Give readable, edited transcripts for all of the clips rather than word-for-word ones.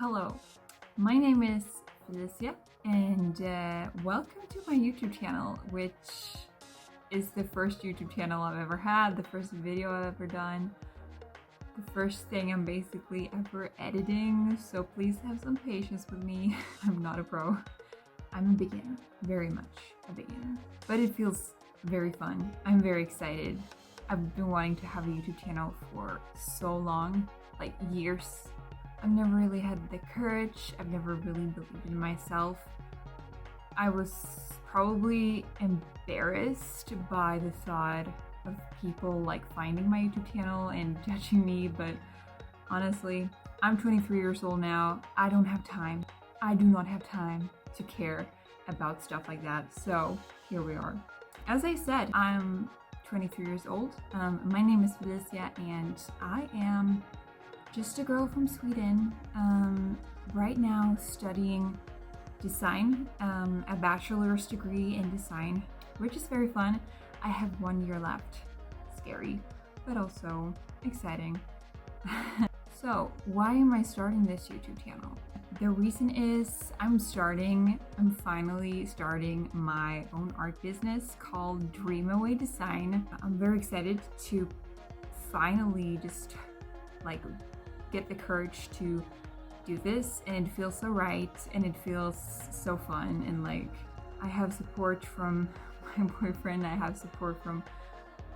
Hello, my name is Felicia and welcome to my YouTube channel, which is the first YouTube channel I've ever had, the first video I've ever done, the first thing I'm basically ever editing, so please have some patience with me. I'm not a pro. I'm a beginner, very much a beginner, but it feels very fun. I'm very excited. I've been wanting to have a YouTube channel for so long, like years. I've never really had the courage. I've never really believed in myself. I was probably embarrassed by the thought of people like finding my YouTube channel and judging me, but honestly, I'm 23 years old now. I don't have time. I do not have time to care about stuff like that. So here we are. As I said, I'm 23 years old. My name is Felicia and I am just a girl from Sweden, right now studying design, a bachelor's degree in design, which is very fun. I have 1 year left. Scary, but also exciting. So why am I starting this YouTube channel? The reason is I'm finally starting my own art business called Dreamawaypup.designs. I'm very excited to finally just like get the courage to do this, and it feels so right and it feels so fun, and like I have support from my boyfriend, I have support from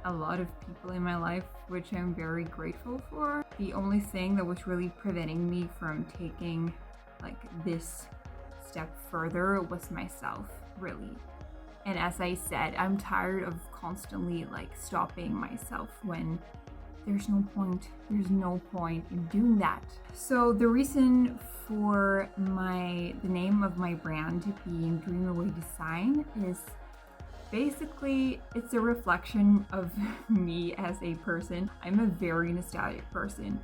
a lot of people in my life, which I'm very grateful for. The only thing that was really preventing me from taking like this step further was myself, really. And as I said, I'm tired of constantly like stopping myself when there's no point in doing that. So the reason for the name of my brand being Dreamawaypup.designs is basically it's a reflection of me as a person. I'm a very nostalgic person.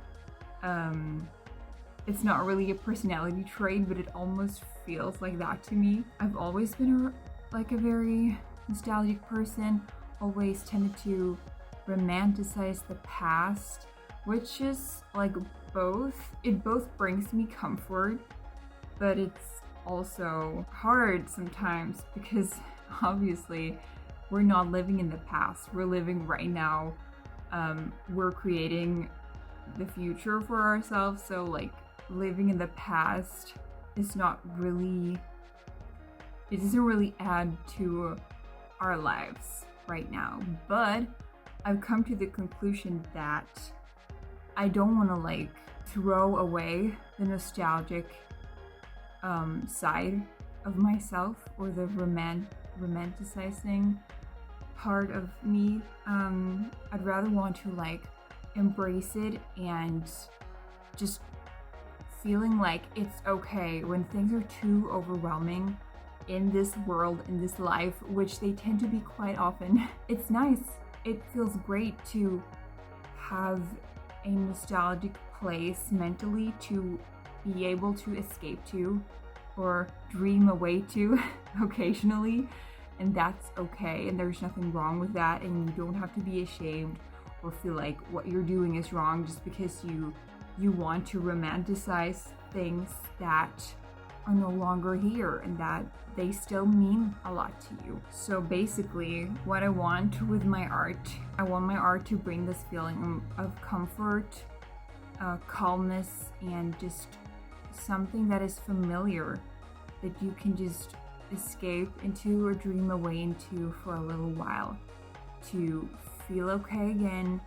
It's not really a personality trait, but it almost feels like that to me. I've always been a very nostalgic person, always tended to romanticize the past, which is like it both brings me comfort, but it's also hard sometimes because obviously we're not living in the past, we're living right now. We're creating the future for ourselves, so like living in the past is not really, it doesn't really add to our lives right now. But I've come to the conclusion that I don't want to like throw away the nostalgic side of myself, or the romanticizing part of me. I'd rather want to like embrace it and just feeling like it's okay when things are too overwhelming in this world, in this life, which they tend to be quite often. It's nice. It feels great to have a nostalgic place mentally to be able to escape to or dream away to occasionally, and that's okay, and there's nothing wrong with that, and you don't have to be ashamed or feel like what you're doing is wrong just because you want to romanticize things that are no longer here and that they still mean a lot to you. So basically what I want with my art, I want my art to bring this feeling of comfort, calmness, and just something that is familiar that you can just escape into or dream away into for a little while, to feel okay again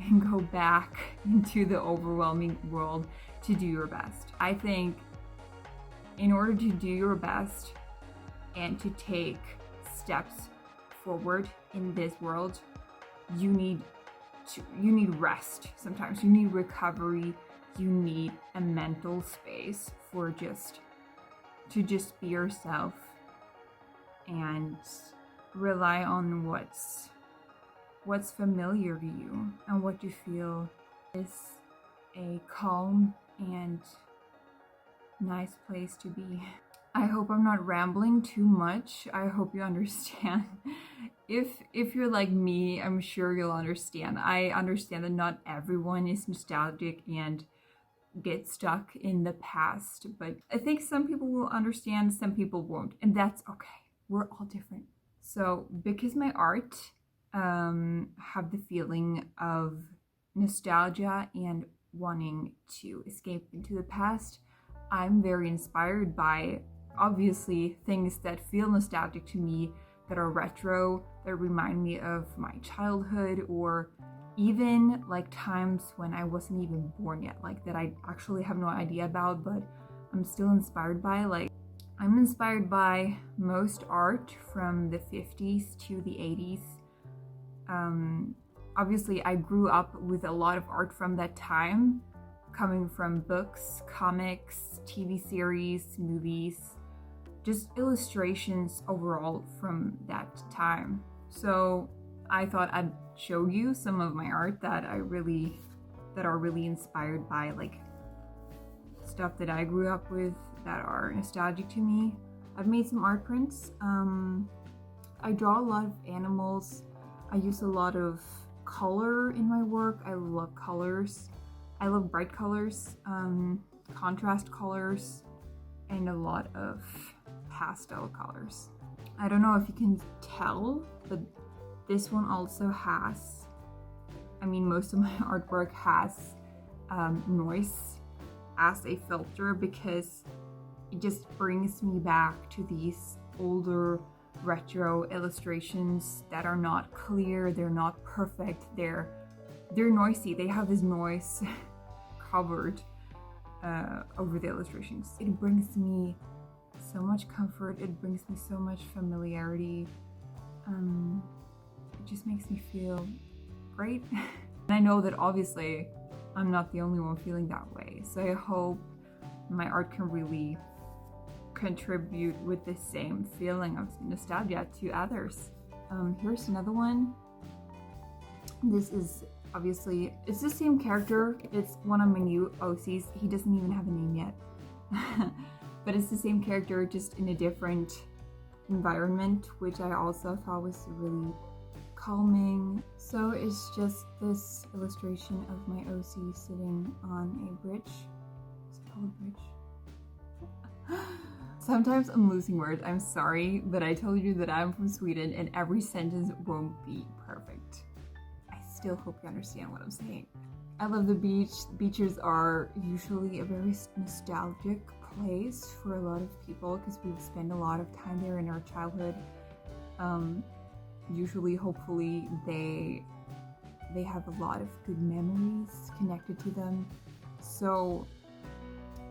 and go back into the overwhelming world to do your best. I think in order to do your best and to take steps forward in this world, you need rest. Sometimes you need recovery. You need a mental space for to just be yourself and rely on what's familiar to you and what you feel is a calm and nice place to be. I hope I'm not rambling too much. I hope you understand. If you're like me, I'm sure you'll understand. I understand that not everyone is nostalgic and get stuck in the past, but I think some people will understand, some people won't, and that's okay. We're all different. So because my art have the feeling of nostalgia and wanting to escape into the past, I'm very inspired by obviously things that feel nostalgic to me, that are retro, that remind me of my childhood, or even like times when I wasn't even born yet, like that I actually have no idea about, but I'm still inspired by. Like, I'm inspired by most art from the 50s to the 80s. Obviously, I grew up with a lot of art from that time, coming from books, comics, TV series, movies, just illustrations overall from that time. So I thought I'd show you some of my art that are really inspired by like stuff that I grew up with that are nostalgic to me. I've made some art prints. I draw a lot of animals. I use a lot of color in my work. I love colors. I love bright colors, contrast colors, and a lot of pastel colors. I don't know if you can tell, but this one also has, most of my artwork has noise as a filter, because it just brings me back to these older retro illustrations that are not clear, they're not perfect, they're noisy, they have this noise covered over the illustrations. It brings me so much comfort, it brings me so much familiarity. It just makes me feel great. And I know that obviously I'm not the only one feeling that way, so I hope my art can really contribute with the same feeling of nostalgia to others. Here's another one. This is obviously, it's the same character. It's one of my new OCs. He doesn't even have a name yet. But it's the same character, just in a different environment, which I also thought was really calming. So it's just this illustration of my OC sitting on a bridge. Is it called a bridge? Sometimes I'm losing words, I'm sorry, but I told you that I'm from Sweden and every sentence won't be perfect. I still hope you understand what I'm saying. I love the beach. Beaches are usually a very nostalgic place for a lot of people because we've spent a lot of time there in our childhood. Usually, hopefully, they have a lot of good memories connected to them. So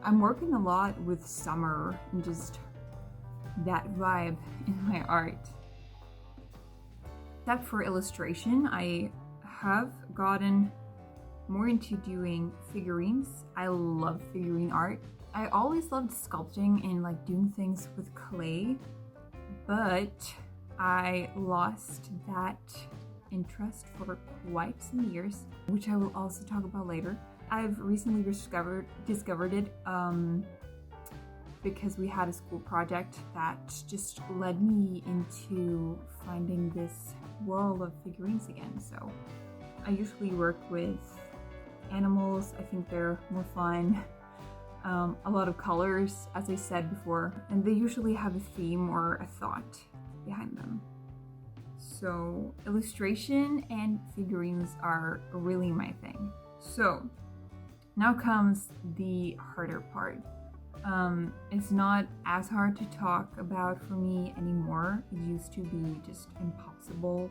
I'm working a lot with summer and just that vibe in my art. Except for illustration, I have gotten more into doing figurines. I love figurine art. I always loved sculpting and like doing things with clay, but I lost that interest for quite some years, which I will also talk about later. I've recently discovered it because we had a school project that just led me into finding this world of figurines again. So I usually work with animals. I think they're more fun. A lot of colors, as I said before, and they usually have a theme or a thought behind them. So illustration and figurines are really my thing. So now comes the harder part. It's not as hard to talk about for me anymore. It used to be just impossible,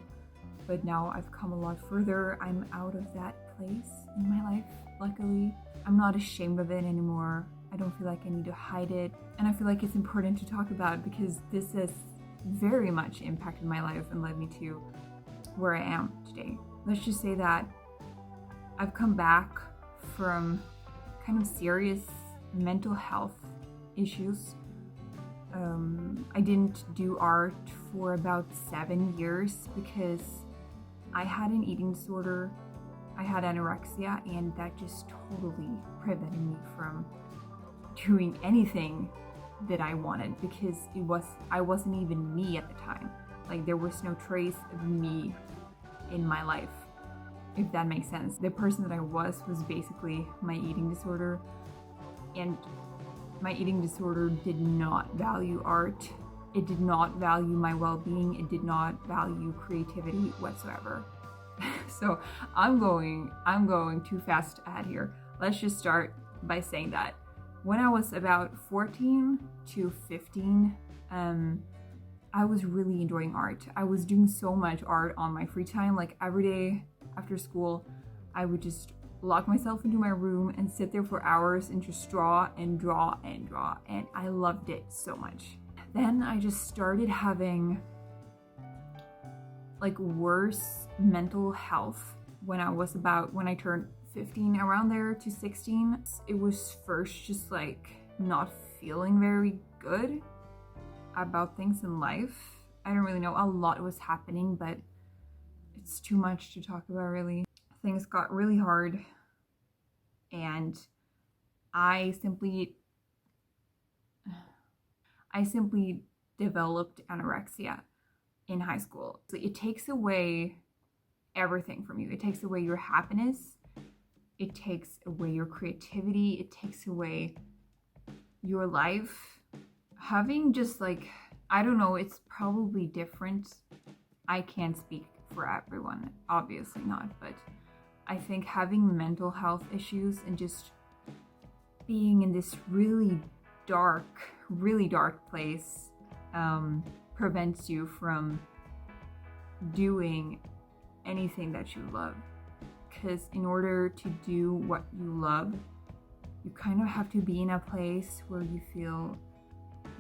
but now I've come a lot further. I'm out of that place in my life, luckily. I'm not ashamed of it anymore. I don't feel like I need to hide it, and I feel like it's important to talk about because this has very much impacted my life and led me to where I am today. Let's just say that I've come back from kind of serious mental health issues. I didn't do art for about 7 years because I had an eating disorder. I had anorexia, and that just totally prevented me from doing anything that I wanted because I wasn't even me at the time. Like, there was no trace of me in my life, if that makes sense. The person that I was basically my eating disorder. And my eating disorder did not value art. It did not value my well-being. It did not value creativity whatsoever. So I'm going too fast ahead here. Let's just start by saying that when I was about 14 to 15, I was really enjoying art. I was doing so much art on my free time. Like every day after school, I would just lock myself into my room and sit there for hours and just draw and draw and draw. And I loved it so much. Then I just started having like worse mental health when I turned 15, around there to 16. It was first just like not feeling very good about things in life. I don't really know, a lot was happening, but it's too much to talk about really. Things got really hard and I simply developed anorexia in high school. So it takes away everything from you. It takes away your happiness. It takes away your creativity. It takes away your life. Having just like, I don't know, it's probably different. I can't speak for everyone, obviously not, but I think having mental health issues and just being in this really dark place prevents you from doing anything that you love. Because in order to do what you love, you kind of have to be in a place where you feel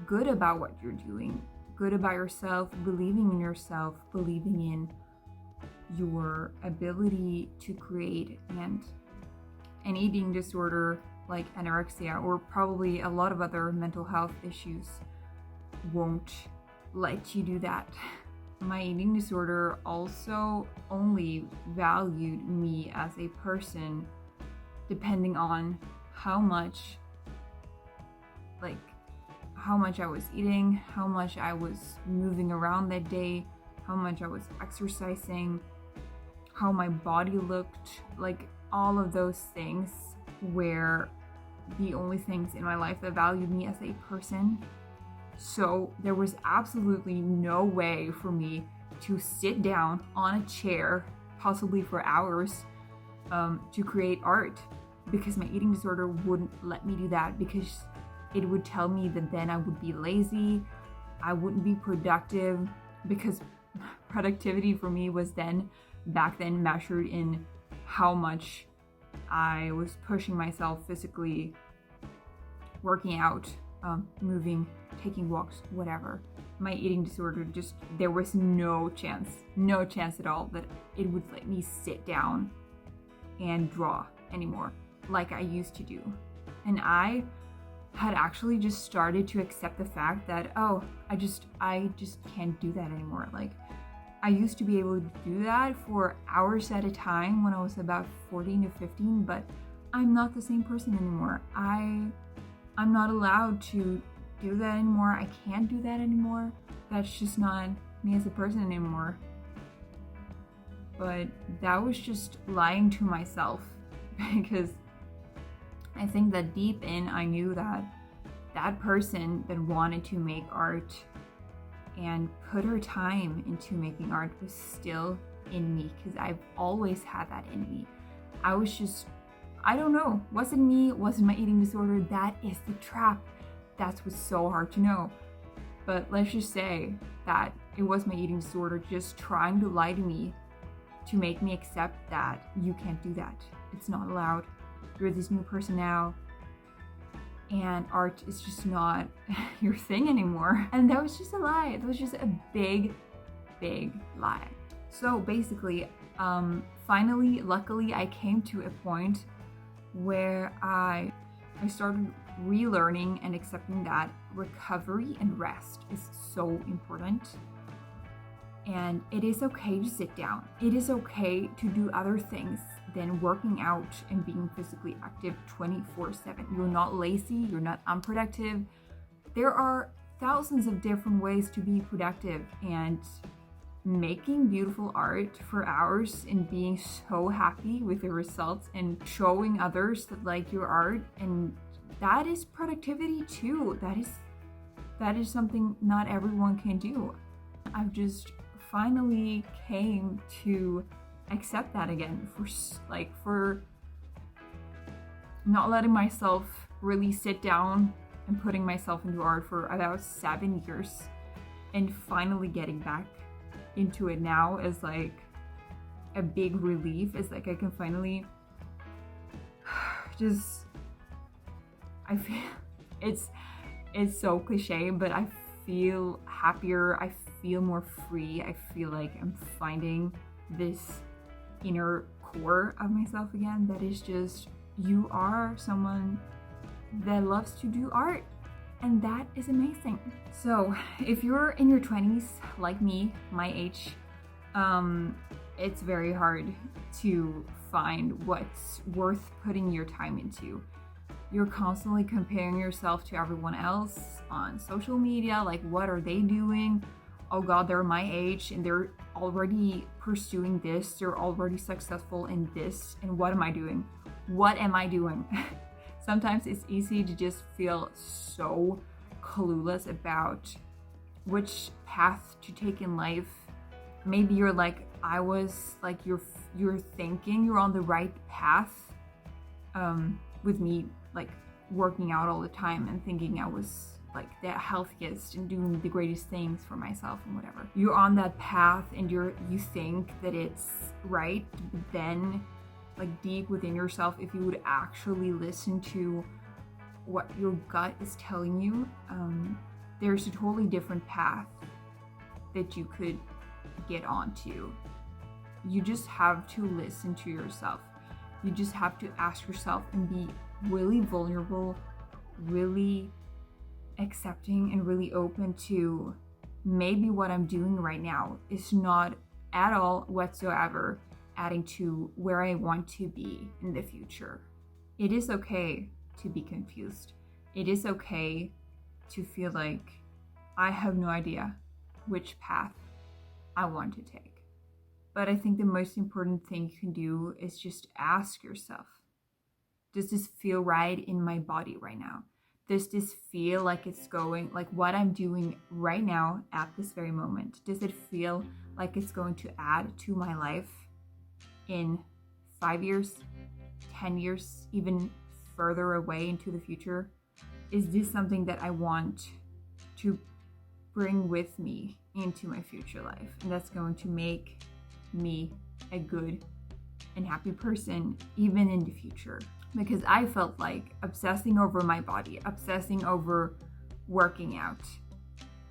good about what you're doing, good about yourself, believing in yourself, believing in your ability to create. And an eating disorder like anorexia, or probably a lot of other mental health issues, won't let you do that. My eating disorder also only valued me as a person depending on how much I was eating, how much I was moving around that day, how much I was exercising, how my body looked, like all of those things were the only things in my life that valued me as a person. So there was absolutely no way for me to sit down on a chair, possibly for hours, to create art, because my eating disorder wouldn't let me do that, because it would tell me that then I would be lazy, I wouldn't be productive, because productivity for me was back then measured in how much I was pushing myself physically, working out, moving, taking walks, whatever. My eating disorder, just, there was no chance at all that it would let me sit down and draw anymore like I used to do. And I had actually just started to accept the fact that, oh, I just can't do that anymore. Like, I used to be able to do that for hours at a time when I was about 14 to 15, but I'm not the same person anymore. I'm not allowed to do that anymore. I can't do that anymore. That's just not me as a person anymore. But that was just lying to myself, because I think that deep in I knew that that person that wanted to make art and put her time into making art was still in me, because I've always had that in me. I was just, I don't know, wasn't me, it wasn't my eating disorder. That is the trap. That's what's so hard to know. But let's just say that it was my eating disorder just trying to lie to me, to make me accept that you can't do that. It's not allowed. You're this new person now, and art is just not your thing anymore. And that was just a lie. That was just a big lie. So basically, finally, luckily, I came to a point where I started relearning and accepting that recovery and rest is so important. And it is okay to sit down. It is okay to do other things than working out and being physically active 24/7. You're not lazy, you're not unproductive. There are thousands of different ways to be productive, and making beautiful art for hours and being so happy with the results and showing others that like your art and that is productivity too. That is something not everyone can do. I've just finally came to accept that again, for not letting myself really sit down and putting myself into art for about 7 years, and finally getting back into it now is like a big relief. It's like I can finally just, I feel, it's so cliche, but I feel happier, I feel more free, I feel like I'm finding this inner core of myself again that is just, you are someone that loves to do art, and that is amazing. So if you're in your 20s like me, my age, it's very hard to find what's worth putting your time into. You're constantly comparing yourself to everyone else on social media, like what are they doing? Oh god, they're my age and they're already pursuing this, they're already successful in this, and what am I doing? What am I doing? Sometimes it's easy to just feel so clueless about which path to take in life. Maybe you're like I was, like you're thinking you're on the right path, with me like working out all the time and thinking I was like the healthiest and doing the greatest things for myself and whatever. You're on that path and you think that it's right, but then like deep within yourself, if you would actually listen to what your gut is telling you, there's a totally different path that you could get onto. You just have to listen to yourself. You just have to ask yourself and be really vulnerable, really accepting and really open to maybe what I'm doing right now is not at all whatsoever adding to where I want to be in the future. It is okay to be confused. It is okay to feel like I have no idea which path I want to take. But I think the most important thing you can do is just ask yourself, does this feel right in my body right now? Does this feel like it's going, like what I'm doing right now at this very moment? Does it feel like it's going to add to my life in 5 years, 10 years, even further away into the future? Is this something that I want to bring with me into my future life? And that's going to make me a good and happy person even in the future. Because I felt like obsessing over my body, obsessing over working out,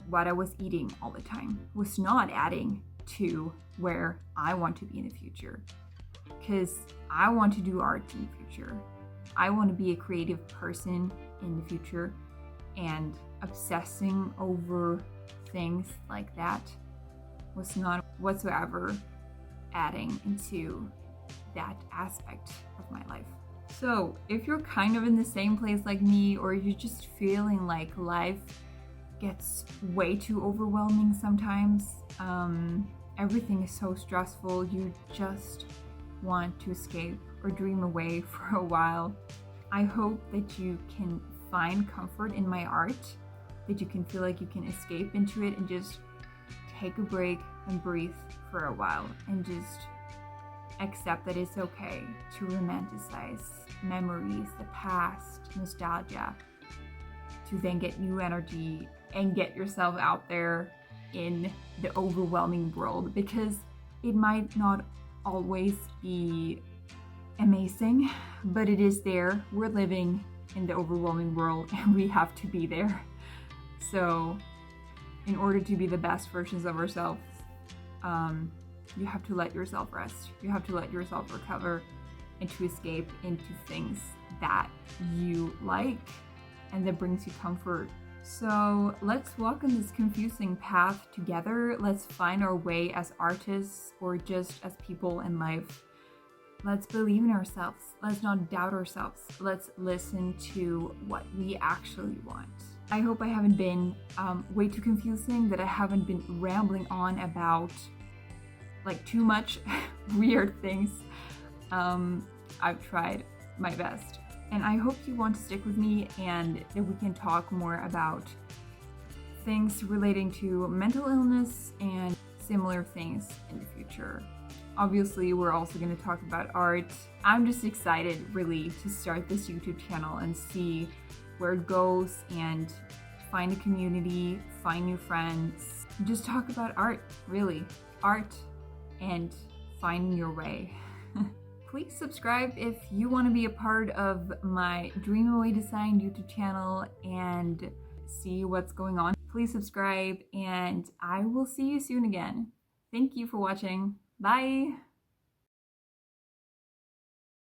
what I was eating all the time was not adding to where I want to be in the future. Because I want to do art in the future. I want to be a creative person in the future, and obsessing over things like that was not whatsoever adding into that aspect of my life. So if you're kind of in the same place like me, or you're just feeling like life gets way too overwhelming sometimes, everything is so stressful, you just want to escape or dream away for a while, I hope that you can find comfort in my art, that you can feel like you can escape into it and just take a break and breathe for a while and just accept that it's okay to romanticize memories, the past, nostalgia, to then get new energy and get yourself out there in the overwhelming world, because it might not always be amazing, but it is there. We're living in the overwhelming world and we have to be there. So in order to be the best versions of ourselves, you have to let yourself rest. You have to let yourself recover and to escape into things that you like and that brings you comfort. So let's walk on this confusing path together. Let's find our way as artists or just as people in life. Let's believe in ourselves. Let's not doubt ourselves. Let's listen to what we actually want. I hope I haven't been way too confusing, that I haven't been rambling on about like too much weird things. I've tried my best. And I hope you want to stick with me and that we can talk more about things relating to mental illness and similar things in the future. Obviously, we're also going to talk about art. I'm just excited, really, to start this YouTube channel and see where it goes and find a community, find new friends, just talk about art, really. Art and finding your way. Please subscribe if you want to be a part of my Dreamawaypup.designs YouTube channel and see what's going on. Please subscribe and I will see you soon again. Thank you for watching. Bye!